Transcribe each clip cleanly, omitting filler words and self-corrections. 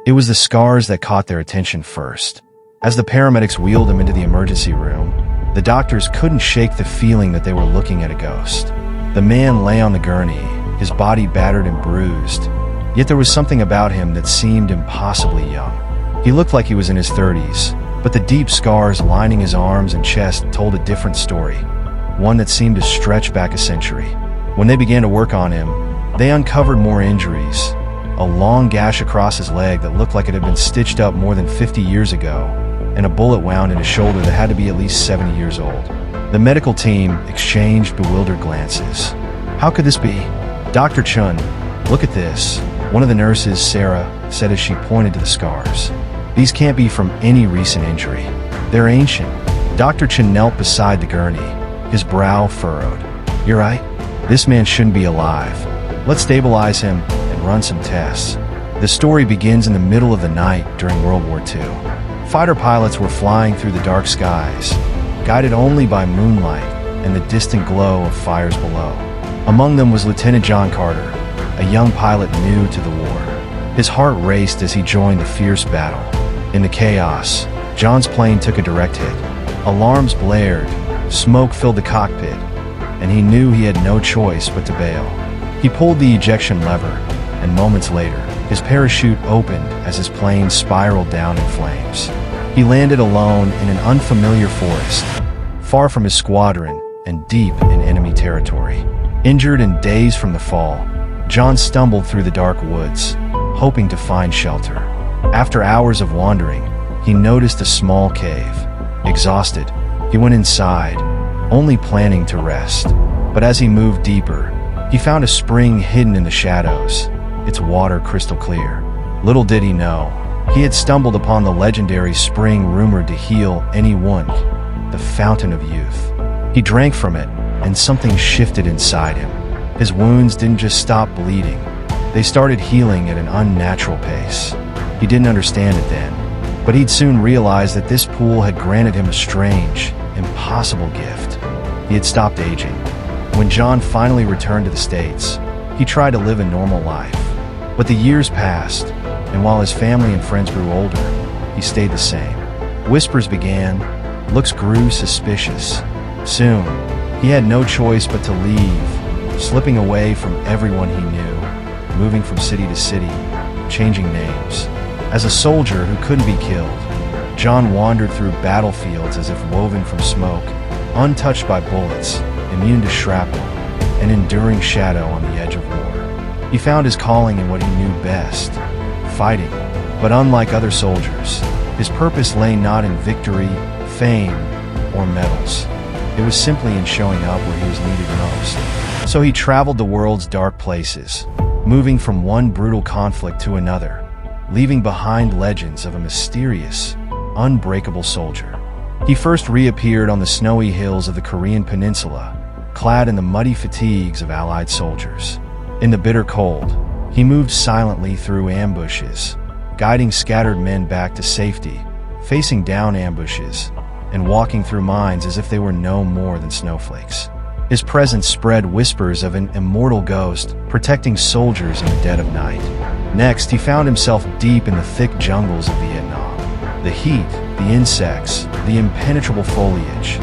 It was the scars that caught their attention first. As the paramedics wheeled him into the emergency room, the doctors couldn't shake the feeling that they were looking at a ghost. The man lay on the gurney, his body battered and bruised, yet there was something about him that seemed impossibly young. He looked like he was in his 30s, but the deep scars lining his arms and chest told a different story, one that seemed to stretch back a century. When they began to work on him, they uncovered more injuries. A long gash across his leg that looked like it had been stitched up more than 50 years ago, and a bullet wound in his shoulder that had to be at least 70 years old. The medical team exchanged bewildered glances. How could this be? Dr. Chun, look at this, one of the nurses, Sarah, said as she pointed to the scars. These can't be from any recent injury. They're ancient. Dr. Chun knelt beside the gurney, his brow furrowed. You're right. This man shouldn't be alive. Let's stabilize him and run some tests. The story begins in the middle of the night during World War II. Fighter pilots were flying through the dark skies, guided only by moonlight and the distant glow of fires below. Among them was Lieutenant John Carter, a young pilot new to the war. His heart raced as he joined the fierce battle. In the chaos, John's plane took a direct hit. Alarms blared, smoke filled the cockpit, and he knew he had no choice but to bail. He pulled the ejection lever, and moments later, his parachute opened as his plane spiraled down in flames. He landed alone in an unfamiliar forest, far from his squadron and deep in enemy territory. Injured and dazed from the fall, John stumbled through the dark woods, hoping to find shelter. After hours of wandering, he noticed a small cave. Exhausted, he went inside, only planning to rest. But as he moved deeper, he found a spring hidden in the shadows, its water crystal clear. Little did he know, he had stumbled upon the legendary spring rumored to heal any wound, the fountain of youth. He drank from it, and something shifted inside him. His wounds didn't just stop bleeding, they started healing at an unnatural pace. He didn't understand it then, but he'd soon realize that this pool had granted him a strange, impossible gift. He had stopped aging. When John finally returned to the States, he tried to live a normal life. But the years passed, and while his family and friends grew older, he stayed the same. Whispers began, looks grew suspicious. Soon, he had no choice but to leave, slipping away from everyone he knew, moving from city to city, changing names. As a soldier who couldn't be killed, John wandered through battlefields as if woven from smoke, untouched by bullets, immune to shrapnel, an enduring shadow on the edge of war. He found his calling in what he knew best, fighting. But unlike other soldiers, his purpose lay not in victory, fame, or medals. It was simply in showing up where he was needed most. So he traveled the world's dark places, moving from one brutal conflict to another, leaving behind legends of a mysterious, unbreakable soldier. He first reappeared on the snowy hills of the Korean peninsula, clad in the muddy fatigues of Allied soldiers. In the bitter cold, he moved silently through ambushes, guiding scattered men back to safety, facing down ambushes, and walking through mines as if they were no more than snowflakes. His presence spread whispers of an immortal ghost protecting soldiers in the dead of night. Next, he found himself deep in the thick jungles of Vietnam. The heat, the insects, the impenetrable foliage,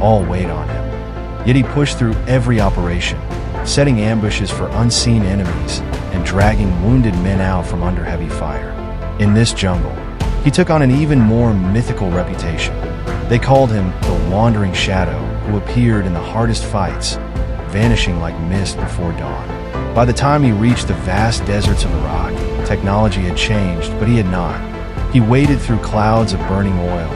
all weighed on him. Yet he pushed through every operation, setting ambushes for unseen enemies and dragging wounded men out from under heavy fire. In this jungle, he took on an even more mythical reputation. They called him the Wandering Shadow, who appeared in the hardest fights, vanishing like mist before dawn. By the time he reached the vast deserts of Iraq, technology had changed, but he had not. He waded through clouds of burning oil,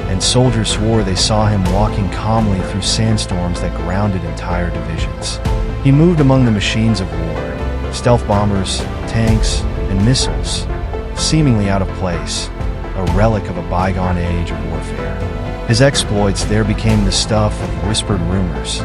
and soldiers swore they saw him walking calmly through sandstorms that grounded entire divisions. He moved among the machines of war, stealth bombers, tanks, and missiles, seemingly out of place, a relic of a bygone age of warfare. His exploits there became the stuff of whispered rumors,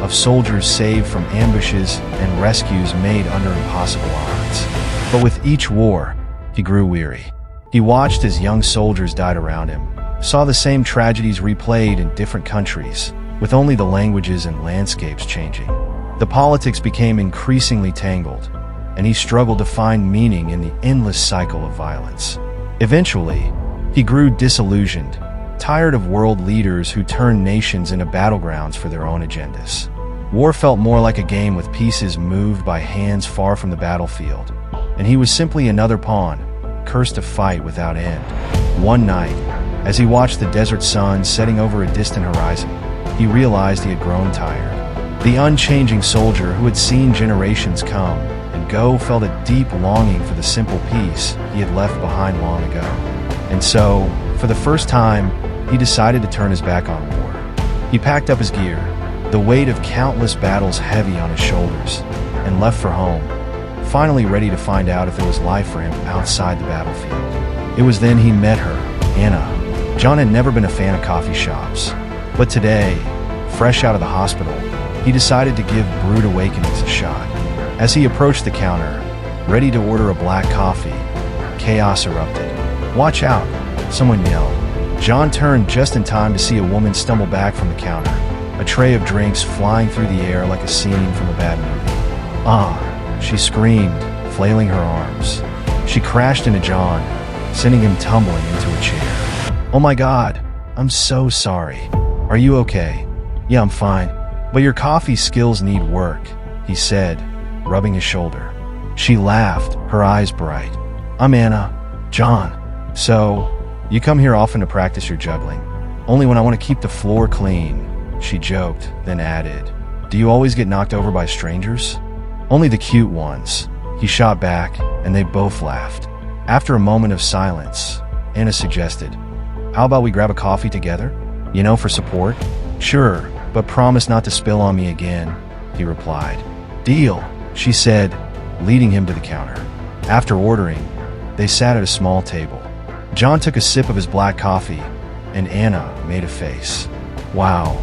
of soldiers saved from ambushes and rescues made under impossible odds. But with each war, he grew weary. He watched as young soldiers died around him, saw the same tragedies replayed in different countries, with only the languages and landscapes changing. The politics became increasingly tangled. and he struggled to find meaning in the endless cycle of violence. Eventually, he grew disillusioned, tired of world leaders who turned nations into battlegrounds for their own agendas. War felt more like a game with pieces moved by hands far from the battlefield, and he was simply another pawn, cursed to fight without end. One night, as he watched the desert sun setting over a distant horizon, he realized he had grown tired. The unchanging soldier who had seen generations come and go felt a deep longing for the simple peace he had left behind long ago. And so, for the first time, he decided to turn his back on war. He packed up his gear, the weight of countless battles heavy on his shoulders, and left for home, finally ready to find out if there was life for him outside the battlefield. It was then he met her, Anna. John had never been a fan of coffee shops, but today, fresh out of the hospital, he decided to give Brewed Awakenings a shot. As he approached the counter, ready to order a black coffee, chaos erupted. "Watch out!" someone yelled. John turned just in time to see a woman stumble back from the counter, a tray of drinks flying through the air like a scene from a bad movie. "Ah!" she screamed, flailing her arms. She crashed into John, sending him tumbling into a chair. "Oh my God, I'm so sorry. Are you okay?" "Yeah, I'm fine, but your coffee skills need work," he said, rubbing his shoulder. She laughed, her eyes bright. "I'm Anna. John. So, you come here often to practice your juggling?" "Only when I want to keep the floor clean," she joked, then added, "Do you always get knocked over by strangers?" "Only the cute ones," he shot back, and they both laughed. After a moment of silence, Anna suggested, "How about we grab a coffee together? You know, for support?" "Sure, but promise not to spill on me again," he replied. "Deal," she said, leading him to the counter. After ordering, they sat at a small table. John took a sip of his black coffee, and Anna made a face. "Wow,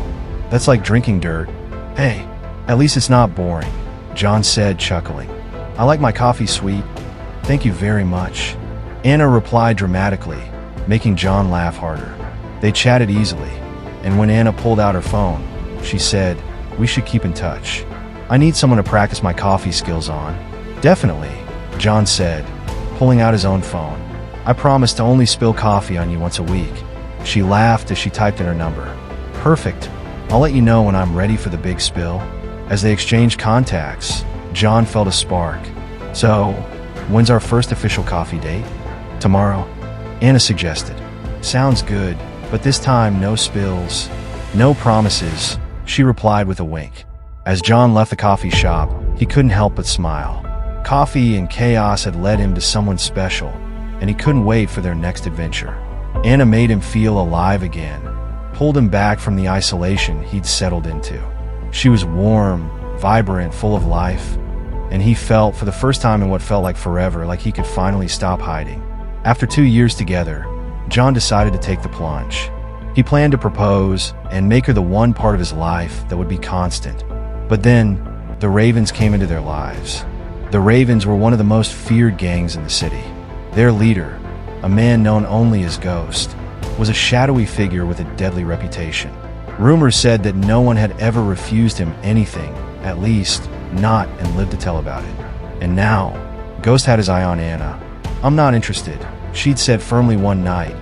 that's like drinking dirt." "Hey, at least it's not boring," John said, chuckling. "I like my coffee sweet." "Thank you very much," Anna replied dramatically, making John laugh harder. They chatted easily, and when Anna pulled out her phone, she said, "We should keep in touch. I need someone to practice my coffee skills on." "Definitely," John said, pulling out his own phone. "I promise to only spill coffee on you once a week." She laughed as she typed in her number. "Perfect. I'll let you know when I'm ready for the big spill." As they exchanged contacts, John felt a spark. "So, when's our first official coffee date?" "Tomorrow," Anna suggested. "Sounds good, but this time no spills." "No promises," she replied with a wink. As John left the coffee shop, he couldn't help but smile. Coffee and chaos had led him to someone special, and he couldn't wait for their next adventure. Anna made him feel alive again, pulled him back from the isolation he'd settled into. She was warm, vibrant, full of life, and he felt, for the first time in what felt like forever, like he could finally stop hiding. After 2 years together, John decided to take the plunge. He planned to propose and make her the one part of his life that would be constant. But then, the Ravens came into their lives. The Ravens were one of the most feared gangs in the city. Their leader, a man known only as Ghost, was a shadowy figure with a deadly reputation. Rumors said that no one had ever refused him anything, at least not and lived to tell about it. And now, Ghost had his eye on Anna. "I'm not interested," she'd said firmly one night,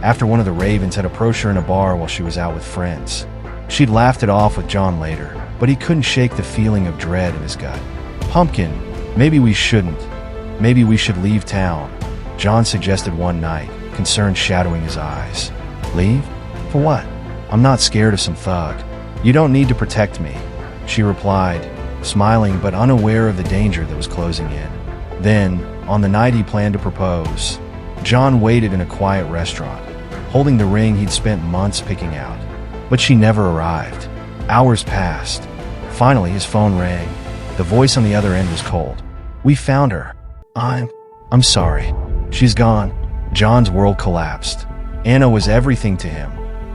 after one of the Ravens had approached her in a bar while she was out with friends. She'd laughed it off with John later, but he couldn't shake the feeling of dread in his gut. "Pumpkin, maybe we shouldn't. Maybe we should leave town," John suggested one night, concern shadowing his eyes. "Leave? For what?" "I'm not scared of some thug." "You don't need to protect me," she replied, smiling but unaware of the danger that was closing in. Then, on the night he planned to propose, John waited in a quiet restaurant, holding the ring he'd spent months picking out. But she never arrived. Hours passed. Finally, his phone rang. The voice on the other end was cold. "We found her." I'm sorry. She's gone." John's world collapsed. Anna was everything to him,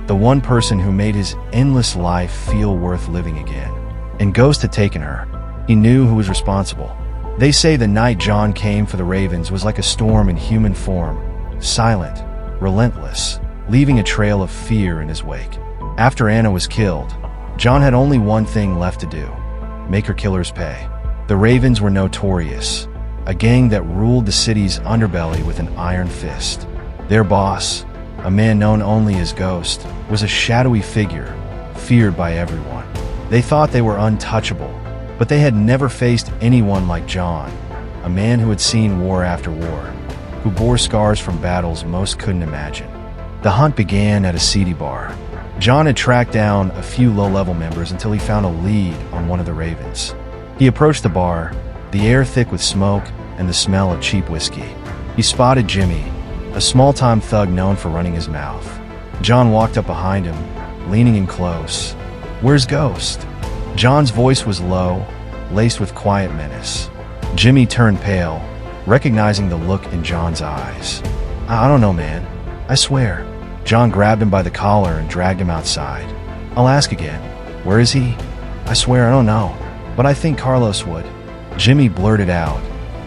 the one person who made his endless life feel worth living again. And Ghost had taken her. He knew who was responsible. They say the night John came for the Ravens was like a storm in human form, silent, relentless, leaving a trail of fear in his wake. After Anna was killed, John had only one thing left to do: make her killers pay. The Ravens were notorious, a gang that ruled the city's underbelly with an iron fist. Their boss, a man known only as Ghost, was a shadowy figure, feared by everyone. They thought they were untouchable, but they had never faced anyone like John, a man who had seen war after war, who bore scars from battles most couldn't imagine. The hunt began at a seedy bar. John had tracked down a few low-level members until he found a lead on one of the ravens. He approached the bar, the air thick with smoke and the smell of cheap whiskey. He spotted Jimmy, a small-time thug known for running his mouth. John walked up behind him, leaning in close. "Where's Ghost?" John's voice was low, laced with quiet menace. Jimmy turned pale, recognizing the look in John's eyes. I don't know, man. I swear." John grabbed him by the collar and dragged him outside. "I'll ask again. Where is he?" "I swear I don't know, but I think Carlos would." Jimmy blurted out,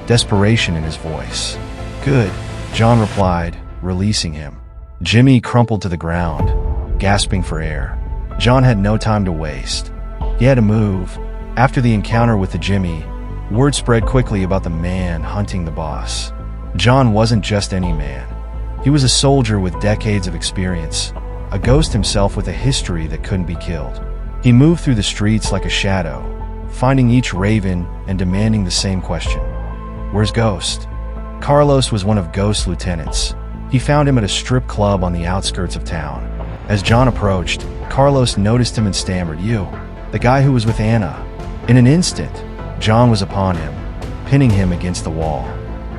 desperation in his voice. "Good," John replied, releasing him. Jimmy crumpled to the ground, gasping for air. John had no time to waste. He had to move. After the encounter with the Jimmy, word spread quickly about the man hunting the boss. John wasn't just any man. He was a soldier with decades of experience, a ghost himself with a history that couldn't be killed. He moved through the streets like a shadow, finding each raven and demanding the same question. "Where's Ghost?" Carlos was one of Ghost's lieutenants. He found him at a strip club on the outskirts of town. As John approached, Carlos noticed him and stammered, "You, the guy who was with Anna." In an instant, John was upon him, pinning him against the wall.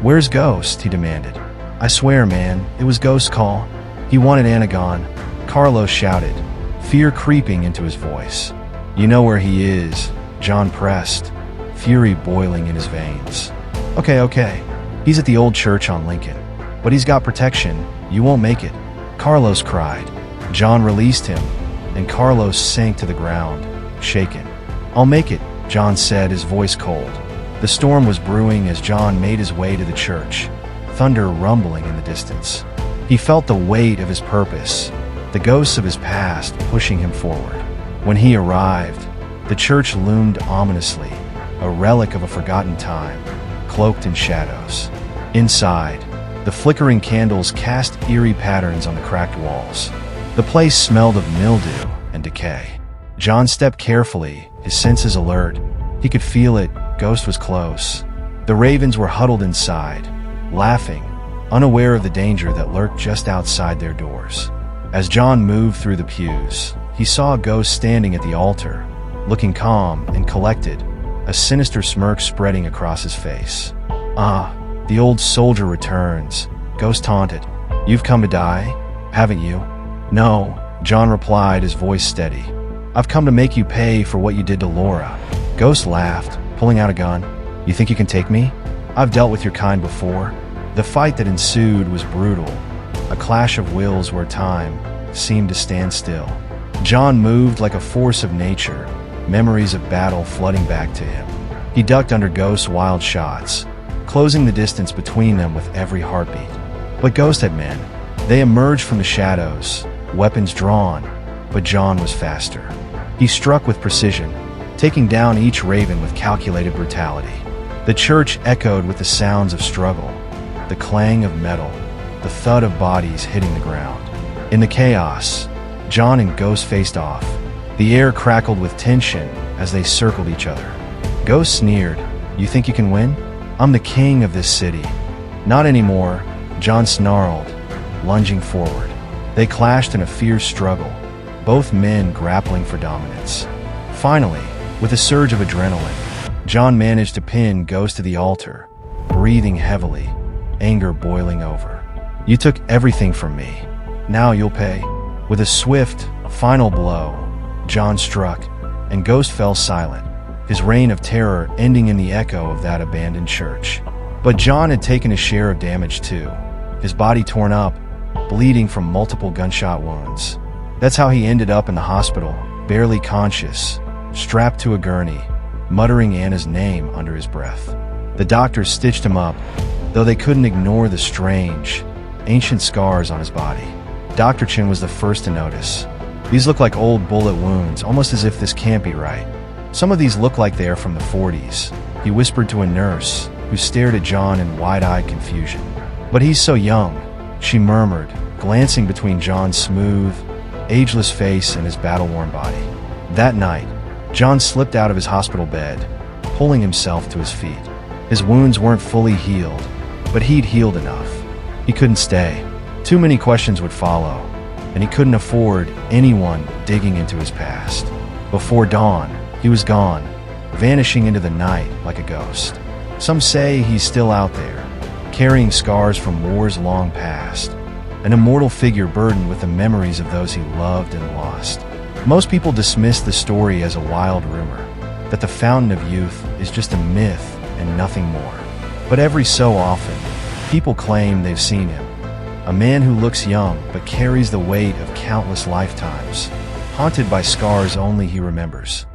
"Where's Ghost?" he demanded. "I swear, man, it was Ghost's call. He wanted Anna gone," Carlos shouted, fear creeping into his voice. "You know where he is," John pressed, fury boiling in his veins. Okay. He's at the old church on Lincoln. But he's got protection. You won't make it," Carlos cried. John released him, and Carlos sank to the ground, shaken. "I'll make it," John said, his voice cold. The storm was brewing as John made his way to the church, thunder rumbling in the distance. He felt the weight of his purpose, the ghosts of his past pushing him forward. When he arrived, the church loomed ominously, a relic of a forgotten time, cloaked in shadows. Inside, the flickering candles cast eerie patterns on the cracked walls. The place smelled of mildew and decay. John stepped carefully, his senses alert. He could feel it. Ghost was close. The ravens were huddled inside, laughing, unaware of the danger that lurked just outside their doors. As John moved through the pews, he saw a ghost standing at the altar, looking calm and collected, a sinister smirk spreading across his face. "Ah, the old soldier returns," Ghost taunted. "You've come to die, haven't you?" "No," John replied, his voice steady. "I've come to make you pay for what you did to Laura." Ghost laughed, pulling out a gun. "You think you can take me? I've dealt with your kind before." The fight that ensued was brutal, a clash of wills where time seemed to stand still. John moved like a force of nature, memories of battle flooding back to him. He ducked under Ghost's wild shots, closing the distance between them with every heartbeat. But Ghost had men. They emerged from the shadows, weapons drawn, but John was faster. He struck with precision, taking down each raven with calculated brutality. The church echoed with the sounds of struggle, the clang of metal, the thud of bodies hitting the ground. In the chaos, John and Ghost faced off. The air crackled with tension as they circled each other. Ghost sneered, "You think you can win? I'm the king of this city." "Not anymore," John snarled, lunging forward. They clashed in a fierce struggle, both men grappling for dominance. Finally, with a surge of adrenaline, John managed to pin Ghost to the altar, breathing heavily, anger boiling over. "You took everything from me. Now you'll pay." With a swift, final blow, John struck, and Ghost fell silent, his reign of terror ending in the echo of that abandoned church. But John had taken a share of damage too, his body torn up, bleeding from multiple gunshot wounds. That's how he ended up in the hospital, barely conscious, strapped to a gurney, muttering Anna's name under his breath. The doctors stitched him up, though they couldn't ignore the strange, ancient scars on his body. Dr. Chin was the first to notice. "These look like old bullet wounds, almost as if this can't be right. Some of these look like they are from the 40s, he whispered to a nurse, who stared at John in wide-eyed confusion. "But he's so young," she murmured, glancing between John's smooth, ageless face and his battle-worn body. That night, John slipped out of his hospital bed, pulling himself to his feet. His wounds weren't fully healed, but he'd healed enough. He couldn't stay. Too many questions would follow, and he couldn't afford anyone digging into his past. Before dawn, he was gone, vanishing into the night like a ghost. Some say he's still out there, carrying scars from wars long past, an immortal figure burdened with the memories of those he loved and lost. Most people dismiss the story as a wild rumor, that the fountain of youth is just a myth and nothing more. But every so often, people claim they've seen him, a man who looks young but carries the weight of countless lifetimes, haunted by scars only he remembers.